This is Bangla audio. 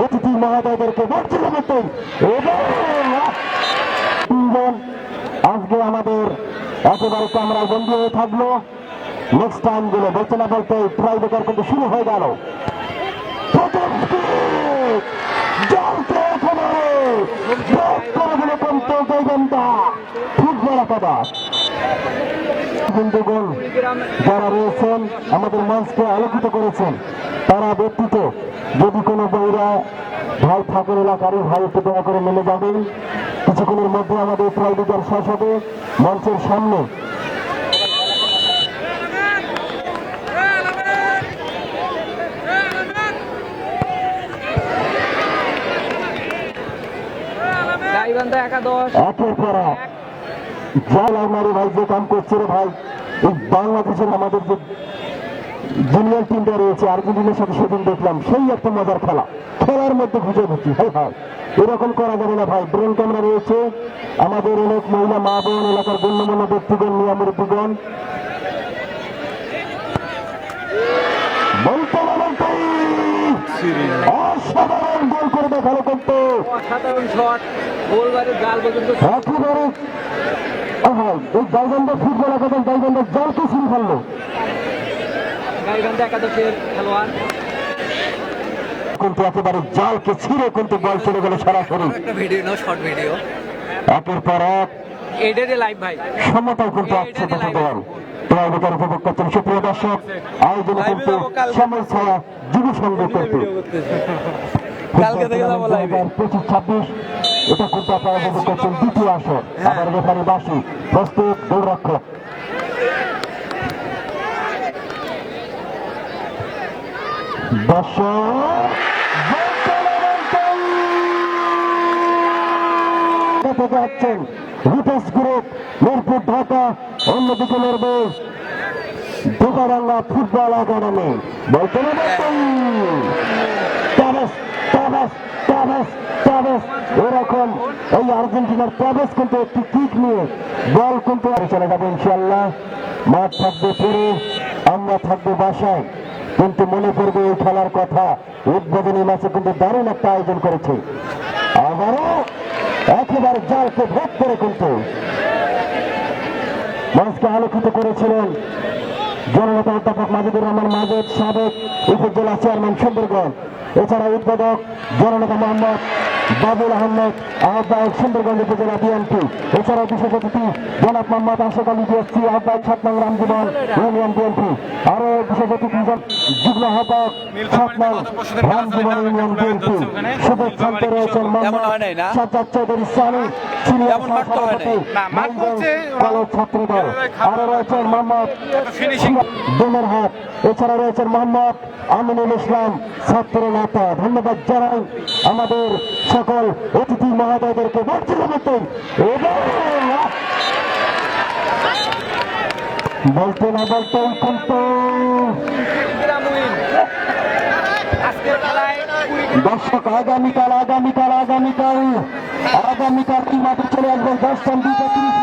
অতিথি মহোদয়দেরকে বলছিল মতন আজকে আমাদের একেবারে ক্যামেরায় বন্দী হয়ে থাকলো। নেক্সট টাইম গুলো বলতে না বলতে ট্রাই বেকার কিন্তু শুরু হয়ে গেল। বন্ধুগণ যারা রয়েছেন আমাদের মঞ্চকে আলোকিত করেছেন তারা ব্যক্তিত যদি কোনো বইরা ভাই থাকেন এলাকারই ভাই একটু দয়া করে নেমে যাবেন। কিছুক্ষণের মধ্যে আমাদের ট্রাইবেকার শেষ হবে মঞ্চের সামনে। একের পর ভাই যে কাম করছে রে ভাই, এই বাংলাদেশের আমাদের যে জুনিয়র টিমটা রয়েছে আর্জেন্টিনার সাথে সেদিন দেখলাম সেই একটা মজার খেলা, খেলার মধ্যে খুঁজে খুঁজি ভাই ভাই এরকম করা যাবে না ভাই। ড্রোন ক্যামেরা রয়েছে, আমাদের অনেক মহিলা মা বোন এলাকার গণ্যমান্য ব্যক্তিগণ নিয়ামুদ্দিগণ অসাধারণ গোল করে দেখালো কিন্তু অসাধারণ শট গোলবারের জাল পর্যন্ত একেবারে এই গাইবান্ধা ফুটবল একাদশ গাইবান্ধার জালকে ছিঁড়ে ফেললো। গাইবান্ধা একাদশের খেলোয়াড় কিন্তু একেবারে জালকে ছিঁড়ে কিন্তু বল চলে গেল সরাসরি। একটা ভিডিও নাও, শর্ট ভিডিও একের পর এক এডের লাইভ ভাই সমতাও কিন্তু একসাথে ফুটবল প্রাইভেটার উপভোগ করছেন। সুপ্রিয় দর্শক, আয়োজনে কিন্তু শ্যামল ছায়া যুব সংঘ করতে 25-26 এটা কিন্তু আপনারা উপভোগ করছেন দ্বিতীয় আসর। আবার রেফারি বাসী প্রস্তুত গোলরক্ষক যাচ্ছেন রুপেশ গ্রুপ মিরপুর ঢাকা, অন্যদিকে লড়বে দোকারাঙ্গা ফুটবল একাডেমি। বলতে এরকম এই আর্জেন্টিনার ট্যাবেস কিন্তু একটি কিক নিয়ে বল কিন্তু চলে যাবে ইনশাল্লাহ। মাঠ থাকবে পরে আমরা থাকবো বাসায়, কিন্তু মনে পড়বে এই খেলার কথা। উদ্বোধনী ম্যাচে কিন্তু দারুণ একটা আয়োজন করেছে, আবারও একেবারে জালকে ভেদ করে কিন্তু মঞ্চকে আলোকিত করেছিলেন জননেতা অধ্যাপক মাজিদুর রহমান মাজেদ, সাবেক উপজেলা চেয়ারম্যান সুন্দরগঞ্জ। এছাড়া উদ্বোধক জননেতা মোহাম্মদ বাবুল আহমেদ, আহ্বায়ক সুন্দরগঞ্জ উপজেলা বিএনপি। এছাড়াও বিশেষ অতিথি জনাব মোহাম্মদ আশিক আলী ডিএসসি, আহ্বায়ক 7 নং রামজীবন ইউনিয়ন বিএনপি। আরো বিশেষ অতিথি যুগ্ম আহ্বায়ক 7 নং রামজীবন ইউনিয়ন বিএনপি। শুভেচ্ছান্তে রয়েছেন মোহাম্মদ সাজ্জাদ চৌধুরী সানি, সিনিয়র সভাপতি কলেজ ছাত্রদল। আরো রয়েছেন মোহাম্মদ ডোমের হাট। এছাড়া রয়েছেন মোহাম্মদ আমিনুল ইসলাম, ছাত্র নেতা। ধন্যবাদ জানাই আমাদের সকল অতিথি মহোদয়দেরকে বলছিল মতন বলতে না বলতেই কিন্তু দর্শক আগামীকাল কি মাঠে চলে আসবেন 10টা 2:30